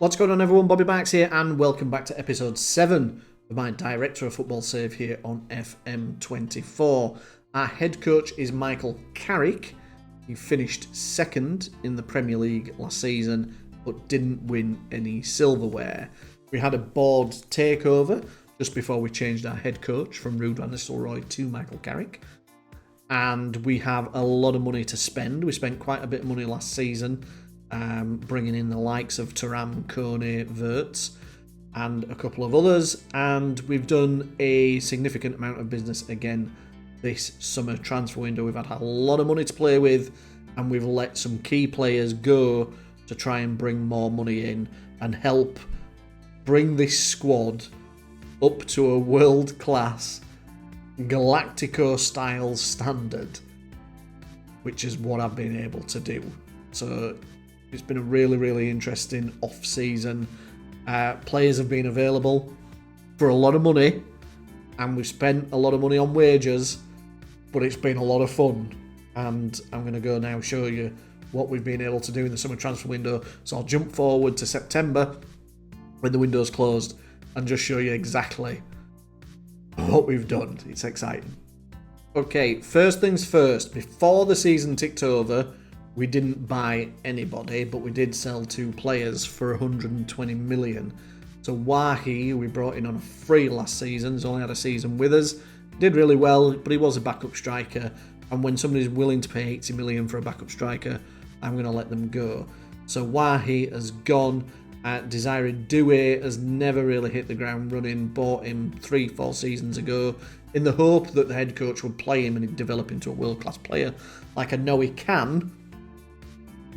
What's going on, everyone? Bobbybarks here, and welcome back to episode 7 of my Director of Football save here on FM24. Our head coach is Michael Carrick. He finished second in the Premier League last season, but didn't win any silverware. We had a board takeover just before we changed our head coach from Ruud van Nistelrooy to Michael Carrick. And we have a lot of money to spend. We spent quite a bit of money last season, bringing in the likes of Thuram, Kone, Wirtz, and a couple of others. And we've done a significant amount of business again this summer transfer window. We've had a lot of money to play with, and we've let some key players go to try and bring more money in and help bring this squad up to a world-class Galactico-style standard, which is what I've been able to do. So it's been a really, really interesting off-season. Players have been available for a lot of money, and we've spent a lot of money on wages, but it's been a lot of fun. And I'm going to go now show you what we've been able to do in the summer transfer window. So I'll jump forward to September when the window's closed and just show you exactly what we've done. It's exciting. Okay, first things first. Before the season ticked over, we didn't buy anybody, but we did sell 2 players for 120 million. So Wahi, we brought in on a free last season. He's only had a season with us. Did really well, but he was a backup striker. And when somebody's willing to pay 80 million for a backup striker, I'm going to let them go. So Wahi has gone. Desiree Doué has never really hit the ground running. Bought him 3-4 seasons ago in the hope that the head coach would play him and he'd develop into a world-class player, like I know he can.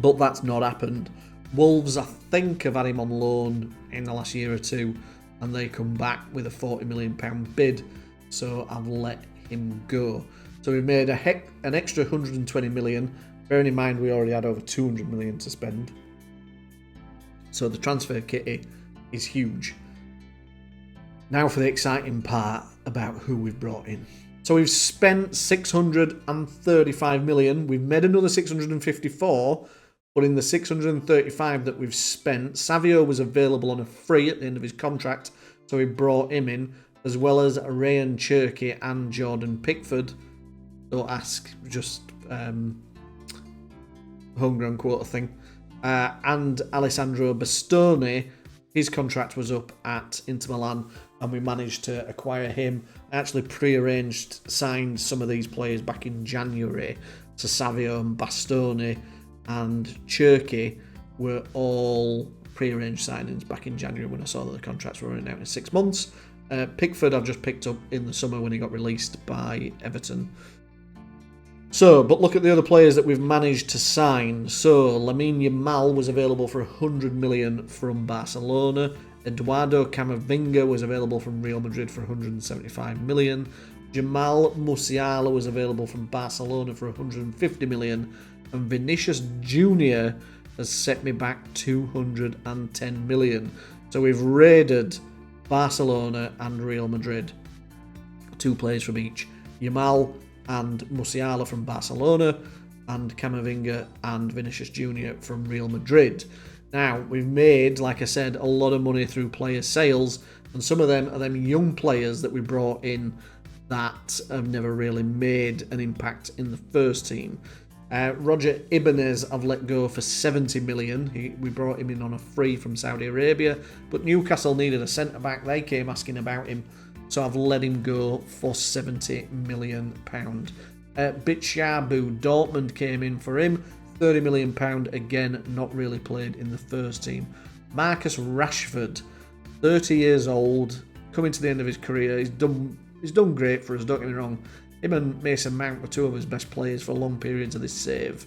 But that's not happened. Wolves, I think, have had him on loan in the last year or two, and they come back with a £40 million bid, so I've let him go. So we've made an extra 120 million, bearing in mind we already had over 200 million to spend. So the transfer kitty is huge. Now for the exciting part about who we've brought in. So we've spent 635 million. We've made another 654, but in the 635 that we've spent, Savio was available on a free at the end of his contract, so we brought him in, as well as Ryan Cherky and Jordan Pickford. Don't ask, just homegrown quota thing. And Alessandro Bastoni, his contract was up at Inter Milan, and we managed to acquire him. I actually pre-arranged, signed some of these players back in January. So Savio and Bastoni and Cherky were all pre-arranged signings back in January when I saw that the contracts were running out in 6 months. Pickford I've just picked up in the summer when he got released by Everton. So, but look at the other players that we've managed to sign. So, Lamine Yamal was available for 100 million from Barcelona. Eduardo Camavinga was available from Real Madrid for 175 million. Jamal Musiala was available from Barcelona for 150 million. And Vinicius Jr. has set me back 210 million. So we've raided Barcelona and Real Madrid. 2 players from each. Yamal and Musiala from Barcelona, and Camavinga and Vinicius Jr. from Real Madrid. Now, we've made, like I said, a lot of money through player sales, and some of them are them young players that we brought in that have never really made an impact in the first team. Roger Ibanez I've let go for 70 million. We brought him in on a free from Saudi Arabia, but Newcastle needed a centre-back. They came asking about him, so I've let him go for £70 million. Bitshabu, Dortmund came in for him, £30 million. Again, not really played in the first team. Marcus Rashford, 30 years old, coming to the end of his career. He's done great for us, don't get me wrong. Him and Mason Mount were 2 of his best players for long periods of this save,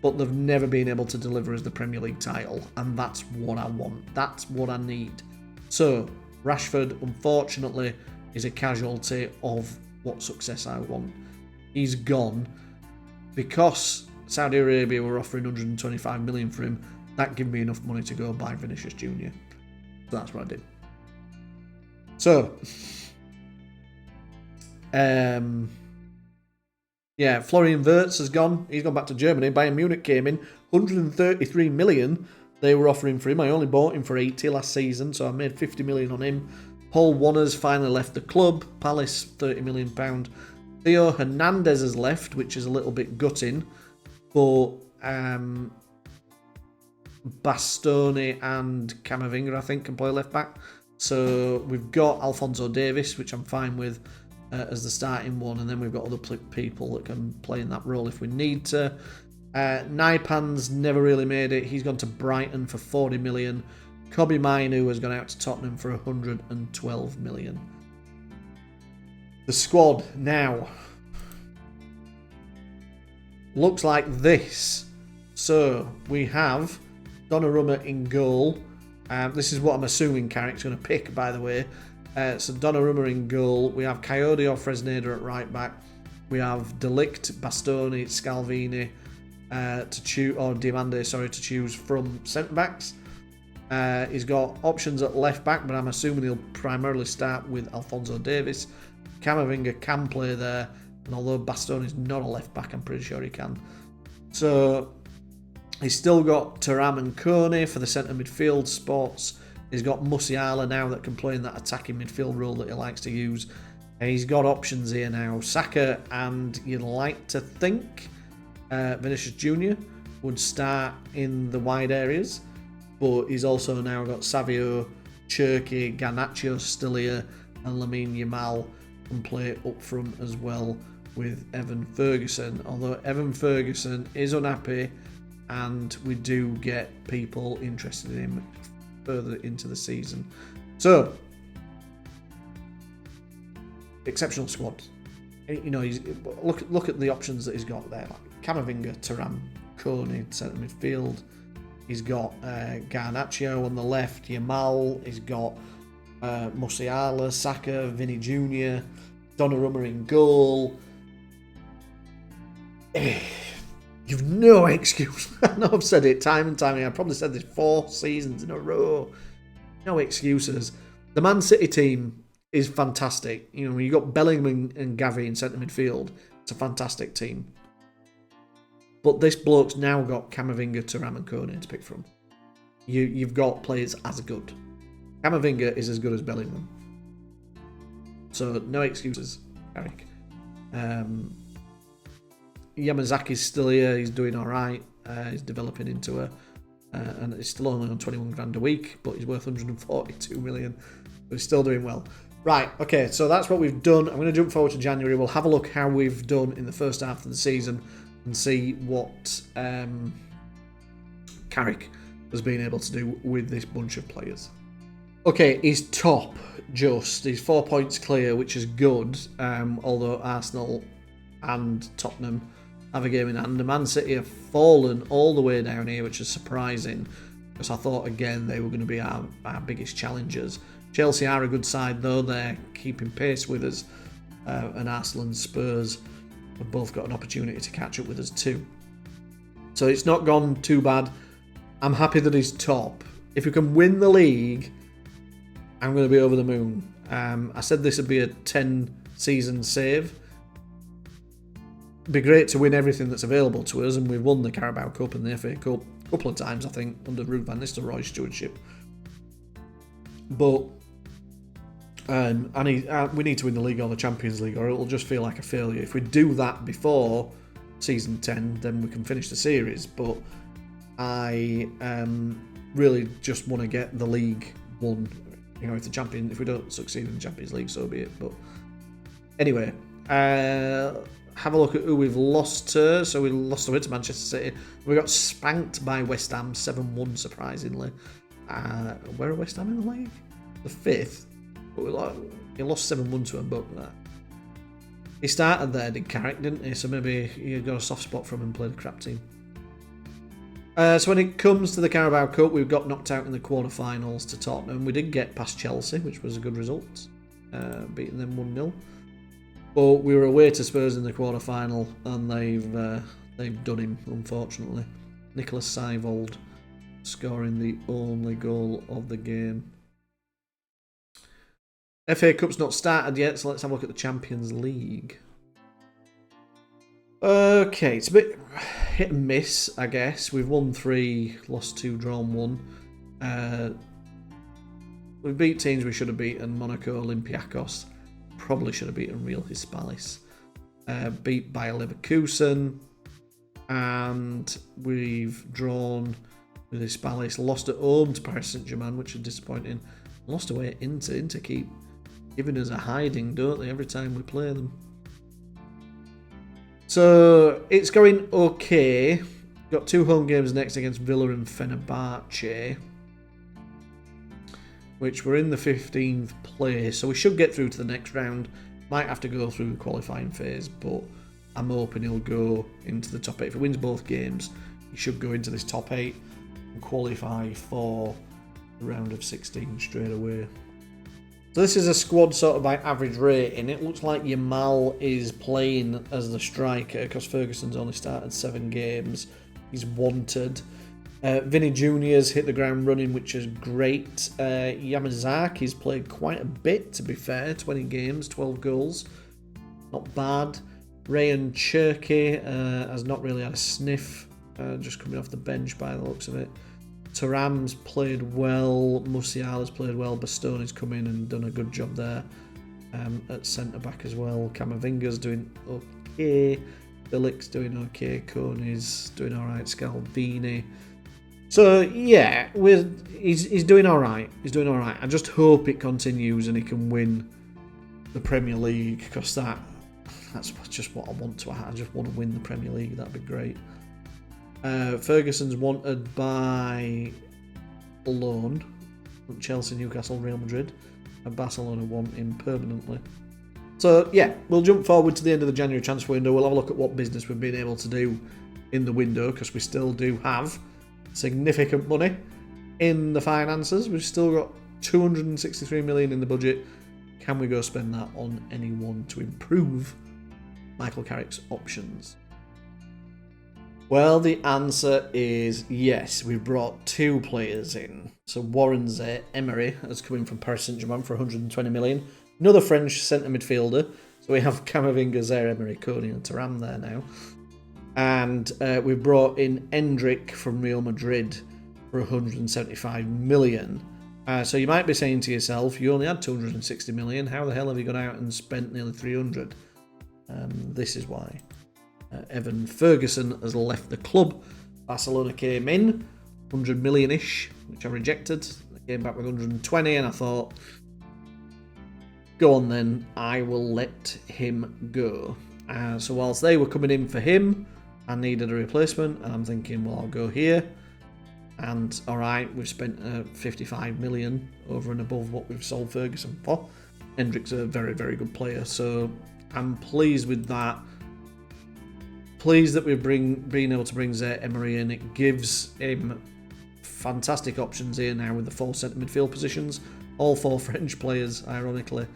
but they've never been able to deliver us the Premier League title, and that's what I want. That's what I need. So, Rashford, unfortunately, is a casualty of what success I want. He's gone. Because Saudi Arabia were offering 125 million for him, that gave me enough money to go buy Vinicius Jr. So that's what I did. So, Florian Wirtz has gone. He's gone back to Germany. Bayern Munich came in, 133 million they were offering for him. I only bought him for 80 last season, so I made 50 million on him. Paul Wanners finally left the club. Palace, £30 million. Theo Hernandez has left, which is a little bit gutting. But Bastoni and Camavinga, I think, can play left back. So we've got Alphonso Davies, which I'm fine with as the starting one, and then we've got other people that can play in that role if we need to. Naipan's never really made it. He's gone to Brighton for 40 million. Kobe Mainu has gone out to Tottenham for 112 million. The squad now looks like this. So we have Donnarumma in goal. This is what I'm assuming Carrick's going to pick, by the way. So Donnarumma in goal. We have Coyote or Fresneda at right back. We have Delict, Bastoni, Scalvini to choose, or Diamande, sorry, to choose from centre backs. He's got options at left back, but I'm assuming he'll primarily start with Alphonso Davies. Camavinga can play there, and although Bastoni's not a left back, I'm pretty sure he can. So he's still got Thuram and Kone for the centre midfield spots. He's got Musiala now that can play in that attacking midfield role that he likes to use. And he's got options here now. Saka and you'd like to think Vinicius Jr. would start in the wide areas. But he's also now got Savio, Cherki, Garnacho still here, and Lamine Yamal can play up front as well with Evan Ferguson. Although Evan Ferguson is unhappy, and we do get people interested in him further into the season. So, exceptional squad. You know, he's, look at the options that he's got there. Like Camavinga, Thuram, Kone, centre midfield. He's got Garnacho on the left, Yamal. He's got Musiala, Saka, Vinny Jr., Donnarumma in goal. You've no excuse. I know I've said it time and time again. I've probably said this 4 seasons in a row. No excuses. The Man City team is fantastic. You know, you've got Bellingham and Gavi in centre midfield. It's a fantastic team. But this bloke's now got Camavinga, Thuram and Kone to pick from. You've got players as good. Camavinga is as good as Bellingham. So no excuses, Carrick. Yamazaki's still here. He's doing all right. He's developing into a... and he's still only on 21 grand a week, but he's worth 142 million. But he's still doing well. Right, okay, so that's what we've done. I'm going to jump forward to January. We'll have a look how we've done in the first half of the season and see what Carrick has been able to do with this bunch of players. Okay, he's top, just. He's 4 points clear, which is good, although Arsenal and Tottenham have a game in hand. The Man City have fallen all the way down here, which is surprising, because I thought, again, they were going to be our biggest challengers. Chelsea are a good side, though. They're keeping pace with us, and Arsenal and Spurs have both got an opportunity to catch up with us too. So it's not gone too bad. I'm happy that he's top. If we can win the league, I'm going to be over the moon. I said this would be a 10-season save. It'd be great to win everything that's available to us, and we've won the Carabao Cup and the FA Cup a couple of times, I think, under Ruud van Nistelrooy's stewardship. But we need to win the league or the Champions League, or it'll just feel like a failure. If we do that before season 10, then we can finish the series. But I really just want to get the league won. You know, if we don't succeed in the Champions League, so be it. But anyway, have a look at who we've lost to. So we lost away to Manchester City. We got spanked by West Ham 7-1, surprisingly. Where are West Ham in the league? The 5th. But he lost 7-1 to him, but he started there, did Carrick, didn't he? So maybe he got a soft spot from him and played a crap team. So when it comes to the Carabao Cup, we've got knocked out in the quarterfinals to Tottenham. We did get past Chelsea, which was a good result, beating them 1-0. But we were away to Spurs in the quarterfinal, and they've done him, unfortunately. Nicholas Seivold scoring the only goal of the game. FA Cup's not started yet, so let's have a look at the Champions League. Okay, it's a bit hit and miss, I guess. We've won 3, lost 2, drawn 1. We've beat teams we should have beaten. Monaco, Olympiacos. Probably should have beaten Real Hispalis. Beat Bayer Leverkusen. And we've drawn with Hispalis. Lost at home to Paris Saint-Germain, which is disappointing. Lost away at Inter keep giving us a hiding, don't they, every time we play them. So it's going okay. Got 2 home games next against Villa and Fenerbahce, which we're in the 15th place, so we should get through to the next round. Might have to go through the qualifying phase, but I'm hoping he'll go into the top 8. If he wins both games, he should go into this top 8 and qualify for the round of 16 straight away. So this is a squad sort of by average rating. It looks like Yamal is playing as the striker because Ferguson's only started 7 games. He's wanted. Vinny Jr.'s hit the ground running, which is great. Yamazaki's played quite a bit, to be fair. 20 games, 12 goals. Not bad. Rayan Cherky has not really had a sniff, just coming off the bench by the looks of it. Thuram's played well. Musiala's played well. Bastoni's come in and done a good job there at centre-back as well. Camavinga's doing okay. Bilic's doing okay. Coney's doing alright. Scalvini. So, yeah, he's doing alright. He's doing alright. I just hope it continues and he can win the Premier League, because that's just what I want to. I just want to win the Premier League. That'd be great. Ferguson's wanted by loan. Chelsea, Newcastle, Real Madrid. And Barcelona want him permanently. So, yeah, we'll jump forward to the end of the January transfer window. We'll have a look at what business we've been able to do in the window, because we still do have significant money in the finances. We've still got 263 million in the budget. Can we go spend that on anyone to improve Michael Carrick's options? Well, the answer is yes. We've brought 2 players in. So Warren Emery has come in from Paris Saint-Germain for 120 million. Another French centre midfielder. So we have Camavinga, Emery, Coney and Thuram there now. And we brought in Endrick from Real Madrid for 175 million. So you might be saying to yourself, you only had 260 million. How the hell have you gone out and spent nearly 300? This is why. Evan Ferguson has left the club. Barcelona came in, 100 million-ish, which I rejected. They came back with 120, and I thought, go on then, I will let him go. So whilst they were coming in for him, I needed a replacement, and I'm thinking, well, I'll go here. And alright, we've spent 55 million over and above what we've sold Ferguson for. Hendrick's a very, very good player, so I'm pleased with that. Pleased that we've been able to bring Emery in. It gives him fantastic options here now with the 4 centre midfield positions. All 4 French players, ironically,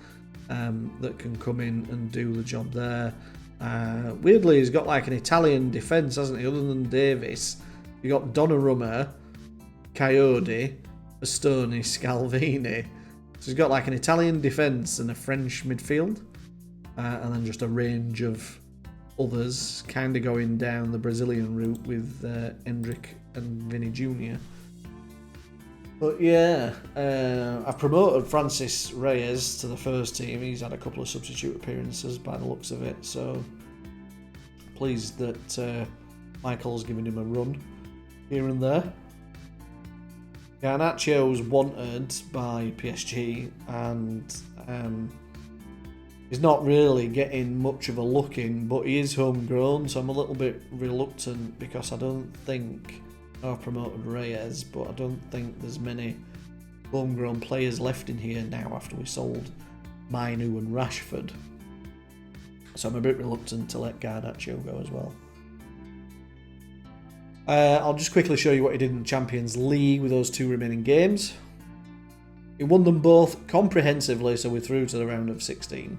that can come in and do the job there. Weirdly, he's got like an Italian defence, hasn't he? Other than Davis, you got Donnarumma, Coyote, Bastoni, Scalvini. So he's got like an Italian defence and a French midfield, and then just a range of others, kind of going down the Brazilian route with Endrick and Vinny Jr. But yeah, I've promoted Francis Reyes to the first team. He's had a couple of substitute appearances by the looks of it, so pleased that Michael's giving him a run here and there. Garnaccio's wanted by PSG, and he's not really getting much of a look in, but he is homegrown, so I'm a little bit reluctant because I don't think I've promoted Reyes, but I don't think there's many homegrown players left in here now after we sold Mainu and Rashford. So I'm a bit reluctant to let Garnaccio go as well. I'll just quickly show you what he did in the Champions League with those 2 remaining games. He won them both comprehensively, so we're through to the round of 16.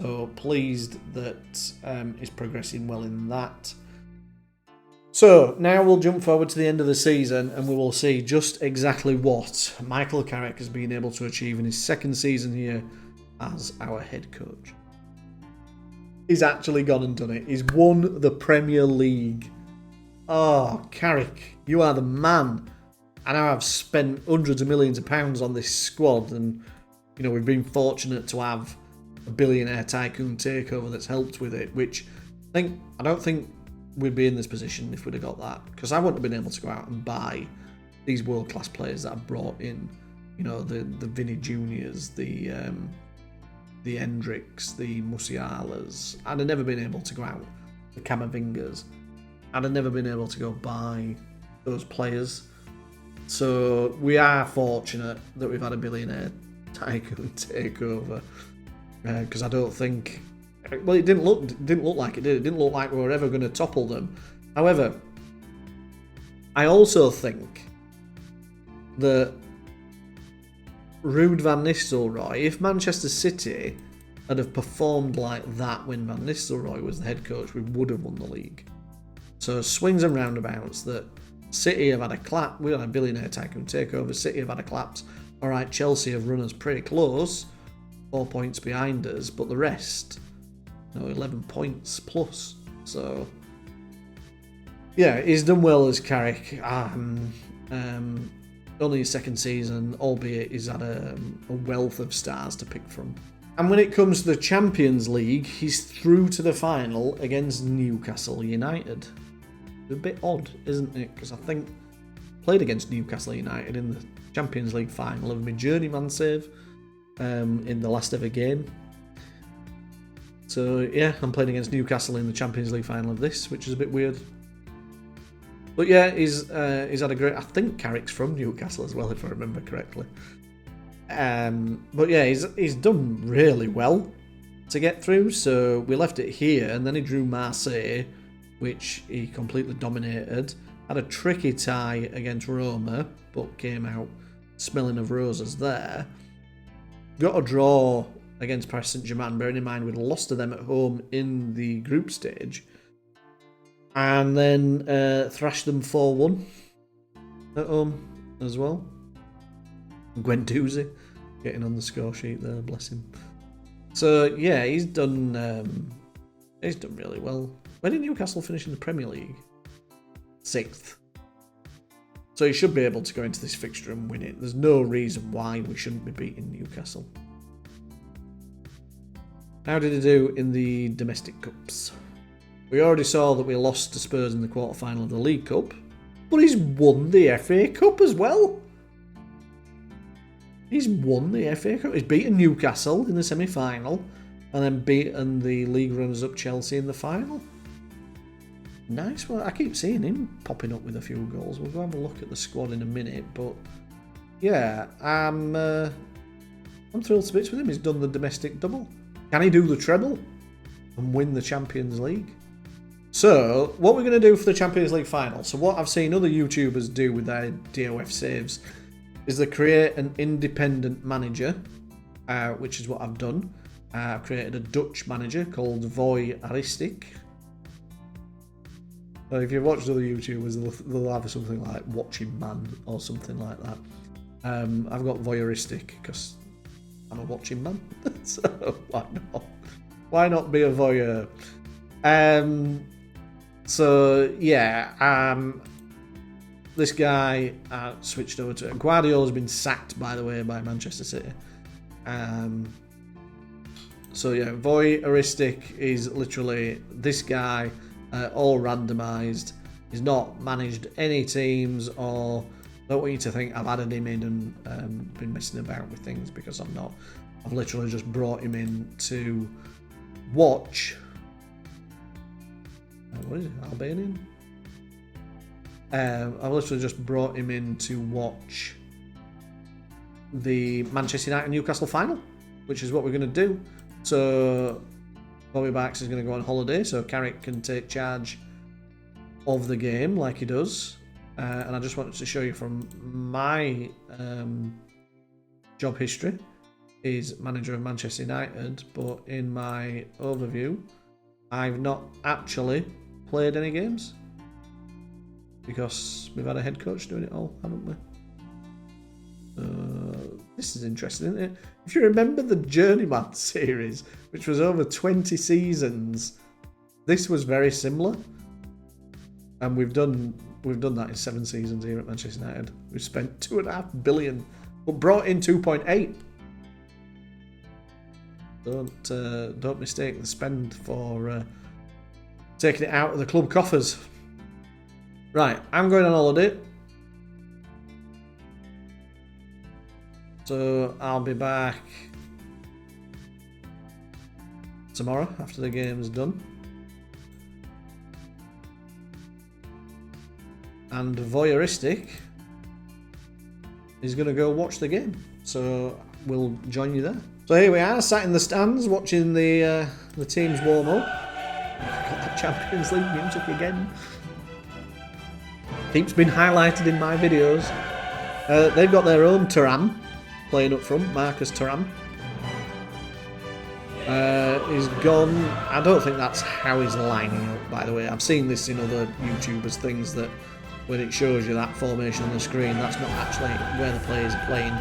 So pleased that he's progressing well in that. So now we'll jump forward to the end of the season and we will see just exactly what Michael Carrick has been able to achieve in his 2nd season here as our head coach. He's actually gone and done it. He's won the Premier League. Oh, Carrick, you are the man. I know I've spent hundreds of millions of pounds on this squad, and we've been fortunate to have a billionaire tycoon takeover that's helped with it, which I don't think we'd be in this position if we'd have got that, because I wouldn't have been able to go out and buy these world-class players that I've brought in. The Vinny Juniors, the Hendricks, the Musialas. I'd have never been able to go out, the Camavingas. I'd have never been able to go buy those players. So we are fortunate that we've had a billionaire tycoon takeover, because I don't think. Well, it didn't look like it did. It didn't look like we were ever going to topple them. However, I also think that Ruud van Nistelrooy, if Manchester City had have performed like that when Van Nistelrooy was the head coach, we would have won the league. So swings and roundabouts that City have had a clap. We had a billionaire tycoon takeover. City have had a collapse. All right, Chelsea have run us pretty close, 4 points behind us, but the rest, 11 points plus. So yeah, he's done well as Carrick. Only his second season, albeit he's had a wealth of stars to pick from. And when it comes to the Champions League, he's through to the final against Newcastle United. It's a bit odd, isn't it? Because I think played against Newcastle United in the Champions League final of my journeyman save in the last ever game. So yeah, I'm playing against Newcastle in the Champions League final of this, which is a bit weird. But yeah, he's had a great. I think Carrick's from Newcastle as well, if I remember correctly. But yeah, he's done really well to get through. So we left it here, and then he drew Marseille, which he completely dominated. Had a tricky tie against Roma, but came out smelling of roses there. Got a draw against Paris Saint-Germain, bearing in mind we'd lost to them at home in the group stage. And then thrashed them 4-1 at home as well. Guendouzi getting on the score sheet there, bless him. So yeah, he's done really well. Where did Newcastle finish in the Premier League? 6th. So he should be able to go into this fixture and win it. There's no reason why we shouldn't be beating Newcastle. How did he do in the domestic cups? We already saw that we lost to Spurs in the quarter-final of the League Cup, but he's won the FA Cup as well. He's won the FA Cup. He's beaten Newcastle in the semi-final, and then beaten the league runners-up Chelsea in the final. Nice. Well, I keep seeing him popping up with a few goals. We'll go have a look at the squad in a minute, but yeah, I'm thrilled to bits with him. He's done the domestic double. Can he do the treble and win the Champions League? So, what we're going to do for the Champions League final, so what I've seen other YouTubers do with their DOF saves, is they create an independent manager, which is what I've done. I've created a Dutch manager called Voyeuristic. So if you've watched other YouTubers, they'll have something like Watching Man or something like that. I've got Voyeuristic because I'm a watching man, so why not? Why not be a voyeur? So yeah, this guy switched over to Guardiola's been sacked, by the way, by Manchester City. So yeah, Voyeuristic is literally this guy, all randomised. He's not managed any teams, or I don't want you to think I've added him in and been messing about with things, because I'm not. I've literally just brought him in to watch. What is it? Albanian? I've literally just brought him in to watch the Manchester United Newcastle final, which is what we're going to do. So Bobbybarks is going to go on holiday, so Carrick can take charge of the game like he does. And I just wanted to show you from my job history. He's manager of Manchester United, but in my overview, I've not actually played any games because we've had a head coach doing it all, haven't we? This is interesting, isn't it? If you remember the Journeyman series, which was over 20 seasons, this was very similar. And we've done that in 7 seasons here at Manchester United. We've spent £2.5 billion, but brought in 2.8. Don't mistake the spend for taking it out of the club coffers. Right, I'm going on holiday. So I'll be back tomorrow after the game's done. And Voyeuristic is going to go watch the game. So we'll join you there. So here we are, sat in the stands watching the teams warm up. Got that Champions League music again. Keeps been highlighted in my videos. They've got their own Thuram playing up front, Marcus Thuram. He's gone. I don't think that's how he's lining up, by the way. I've seen this in other YouTubers' things that when it shows you that formation on the screen, that's not actually where the players are playing.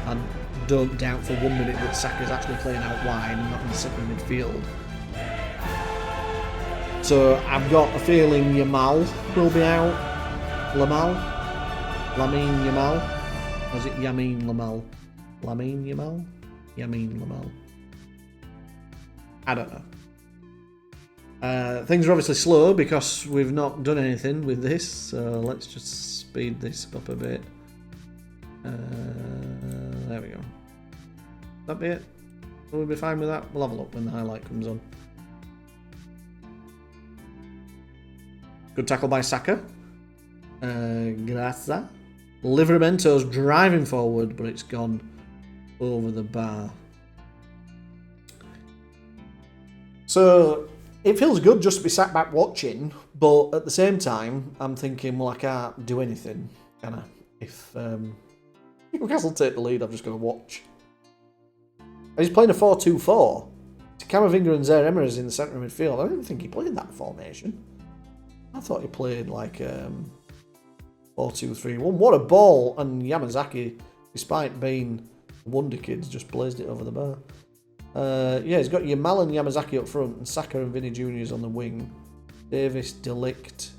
And don't doubt for 1 minute that Saka's actually playing out wide and not in the centre of midfield. So I've got a feeling Yamal will be out. Lamine Yamal? Or is it Yamin Lamal? Lamine Yamal? Yamin Lamal. I don't know. Things are obviously slow because we've not done anything with this, so let's just speed this up a bit. There we go. That be it? We'll be fine with that. We'll have a look when the highlight comes on. Good tackle by Saka. Graza. Livramento's driving forward, but it's gone over the bar. So it feels good just to be sat back watching, but at the same time, I'm thinking, well, I can't do anything, can I? If Newcastle take the lead, I'm just going to watch. He's playing a 4-2-4. Camavinga and Zaire-Emery's in the centre of midfield. I don't even think he played that formation. I thought he played like 4-2-3-1. What a ball! And Yamazaki, despite being wonder kids, just blazed it over the bar. Yeah, he's got Yamal and Yamazaki up front, and Saka and Vinny Juniors on the wing. Davis, Delict.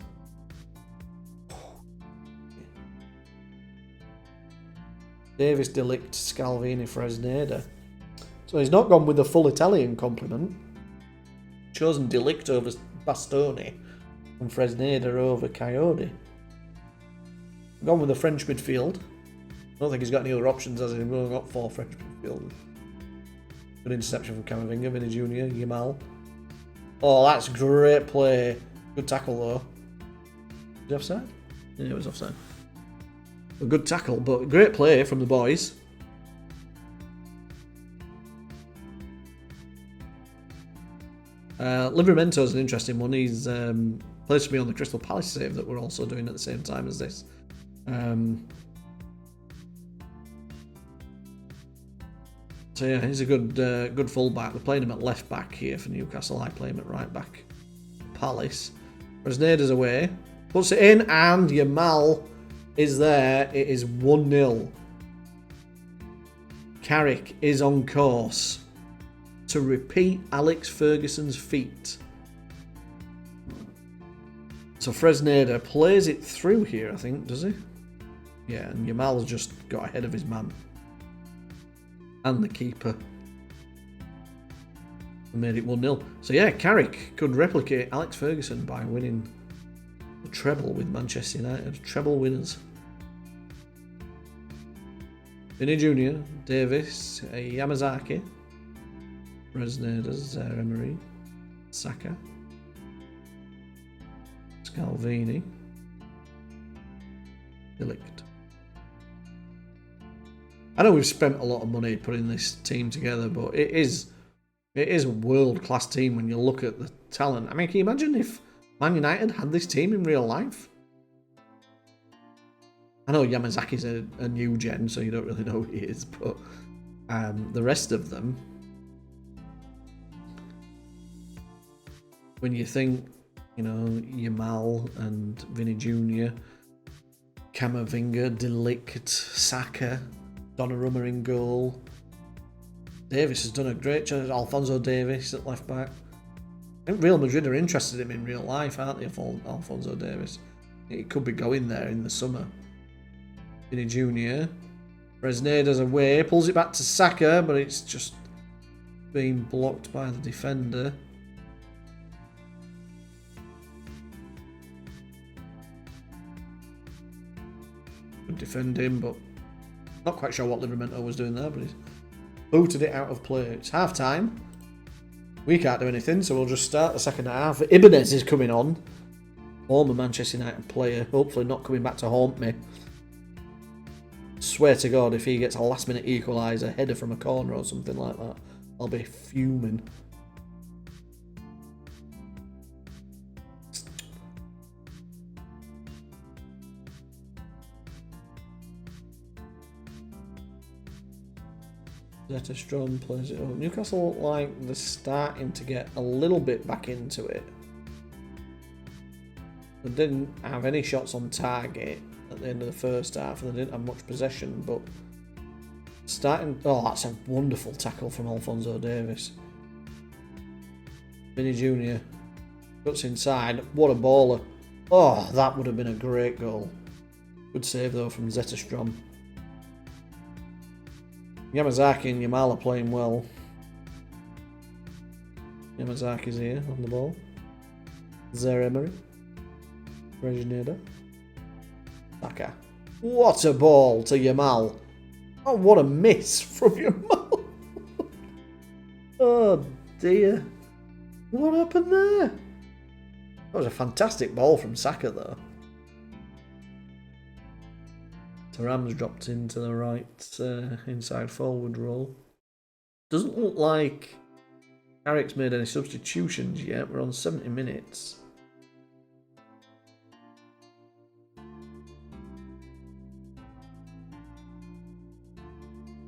Davis, Delict, Scalvini, Fresneda. So he's not gone with the full Italian complement. Chosen Delict over Bastoni and Fresneda over Coyote. Gone with the French midfield. I don't think he's got any other options, as he's only got 4 French midfielders. Good interception from Camavinga, Vinny Jr., Yamal. Oh, that's great play. Good tackle though. Was he offside? Yeah, it was offside. A good tackle, but great play from the boys. Livramento's an interesting one. He's placed me on the Crystal Palace save that we're also doing at the same time as this. So yeah, he's a good fullback. We're playing him at left back here for Newcastle. I play him at right back. Palace. Fresneda's away. Puts it in, and Yamal is there. It is 1-0. Carrick is on course to repeat Alex Ferguson's feat. So Fresneda plays it through here, I think, does he? Yeah, and Yamal's just got ahead of his man. And the keeper. And made it 1-0. So yeah, Carrick could replicate Alex Ferguson by winning the treble with Manchester United. Treble winners. Vinny Jr., Davis, Yamazaki, Fresneda, Zaire-Emery, Saka, Scalvini, Delict. I know we've spent a lot of money putting this team together, but it is a world-class team when you look at the talent. I mean, can you imagine if Man United had this team in real life? I know Yamazaki's a new gen, so you don't really know who he is, but the rest of them, when you think, you know, Yamal and Vinny Jr., Camavinga, Delict, Saka, Donnarumma in goal. Davis has done a great job. Alphonso Davis at left back. I think Real Madrid are interested in him in real life, aren't they, Alphonso Davis? He could be going there in the summer. Vinny Jr. Fresneda's away, pulls it back to Saka, but it's just being blocked by the defender. Good defending, but not quite sure what Livramento was doing there, but he's booted it out of play. It's half time. We can't do anything, so we'll just start the second half. Ibanez is coming on. Former Manchester United player, hopefully not coming back to haunt me. Swear to God, if he gets a last minute equaliser, header from a corner or something like that, I'll be fuming. Zetterstrom plays it up. Newcastle look like they're starting to get a little bit back into it. They didn't have any shots on target at the end of the first half, and they didn't have much possession, but starting... Oh, that's a wonderful tackle from Alphonso Davis. Vinny Jr. cuts inside. What a baller. Oh, that would have been a great goal. Good save, though, from Zetterstrom. Yamazaki and Yamal are playing well. Yamazaki's here on the ball. Zaire-Emery. Regineda. Saka. What a ball to Yamal. Oh, what a miss from Yamal. Oh, dear. What happened there? That was a fantastic ball from Saka, though. Thuram's dropped into the right inside forward role. Doesn't look like Carrick's made any substitutions yet. We're on 70 minutes.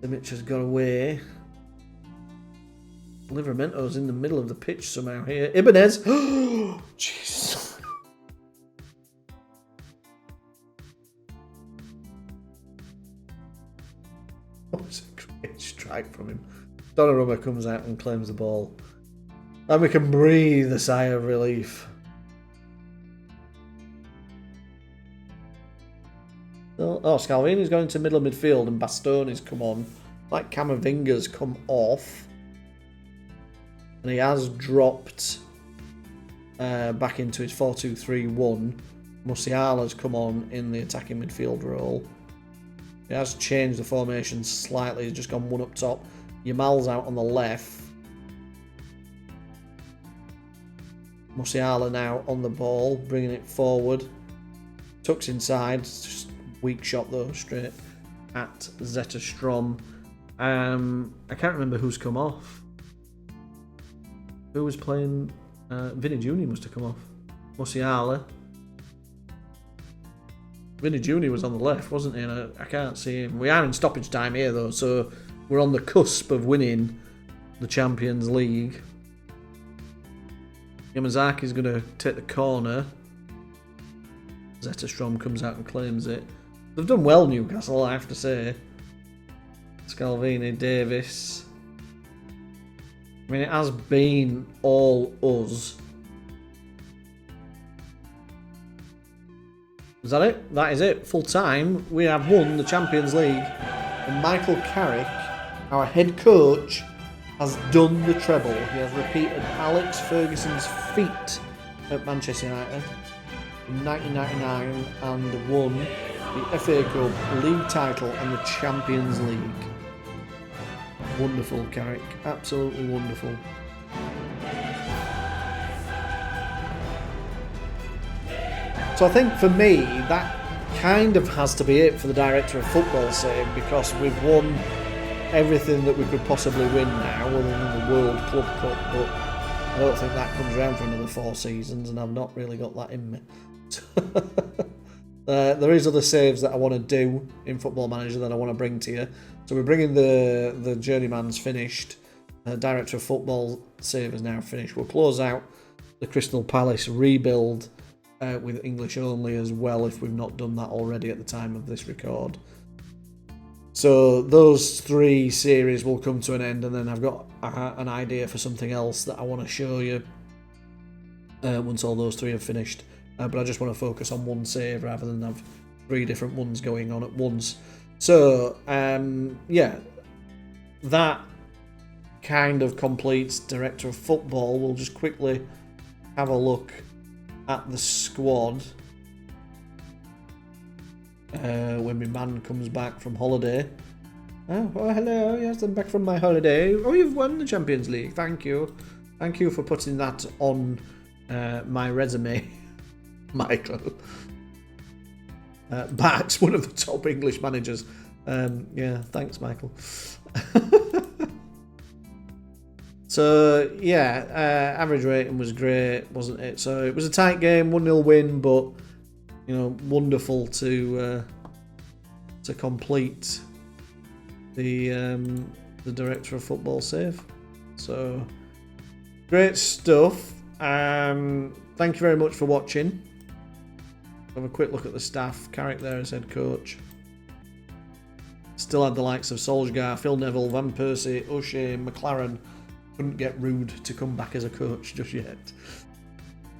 Simic has got away. Livramento's in the middle of the pitch somehow here. Ibanez! Oh, jeez. That was a great strike from him. Donnarumma comes out and claims the ball. And we can breathe a sigh of relief. Oh, Scalvini's going to middle of midfield and Bastoni's come on. Like Camavinga's come off. And he has dropped back into his 4-2-3-1. Musiala's come on in the attacking midfield role. He has changed the formation slightly. He's just gone one up top. Yamal's out on the left. Musiala now on the ball, bringing it forward. Tucks inside. Just weak shot though, straight at Zetterstrom. I can't remember who's come off. Who was playing? Vinny Jr. must have come off. Musiala. Vinny Jr. was on the left, wasn't he? And I can't see him. We are in stoppage time here, though, so we're on the cusp of winning the Champions League. Yamazaki's going to take the corner. Zetterstrom comes out and claims it. They've done well, Newcastle, I have to say. Scalvini, Davis. I mean, it has been all us. Is that it? That is it. Full time. We have won the Champions League. And Michael Carrick, our head coach, has done the treble. He has repeated Alex Ferguson's feat at Manchester United in 1999 and won the FA Cup, League title and the Champions League. Wonderful, Carrick. Absolutely wonderful. So I think for me, that kind of has to be it for the director of football save, because we've won everything that we could possibly win now, other than the World Club Cup, but I don't think that comes around for another 4 seasons, and I've not really got that in me. There is other saves that I want to do in Football Manager that I want to bring to you. So we're bringing the Journeyman's finished. Director of Football save is now finished. We'll close out the Crystal Palace rebuild with English only as well, if we've not done that already at the time of this record. So those 3 series will come to an end, and then I've got an idea for something else that I want to show you once all those 3 have finished. But I just want to focus on one save rather than have 3 different ones going on at once. So yeah, that kind of completes Director of Football. We'll just quickly have a look at the squad when my man comes back from holiday. Oh, hello, yes, I'm back from my holiday. Oh, you've won the Champions League. Thank you for putting that on my resume, Michael. Barks, one of the top English managers. Yeah, thanks, Michael. So yeah, average rating was great, wasn't it? So it was a tight game, 1-0 win, but wonderful to complete the Director of Football save. So great stuff. Thank you very much for watching. Have a quick look at the staff. Carrick there as head coach. Still had the likes of Solskjaer, Phil Neville, Van Persie, O'Shea, McLaren. Couldn't get Rude to come back as a coach just yet.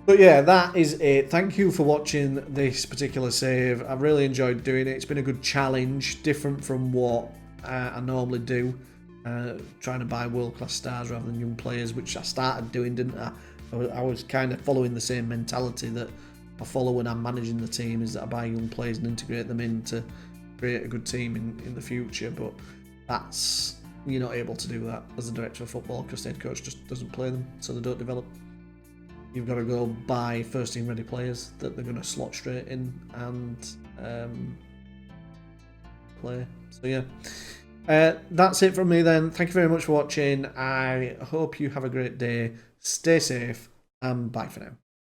But yeah, that is it. Thank you for watching this particular save. I've really enjoyed doing it. It's been a good challenge, different from what I normally do. Trying to buy world-class stars rather than young players, which I started doing, didn't I? I was kind of following the same mentality that I follow when I'm managing the team, is that I buy young players and integrate them in to create a good team in the future. But you're not able to do that as a Director of Football because the head coach just doesn't play them, so they don't develop. You've got to go buy first team ready players that they're going to slot straight in and play. So yeah, that's it from me then. Thank you very much for watching. I hope you have a great day. Stay safe and bye for now.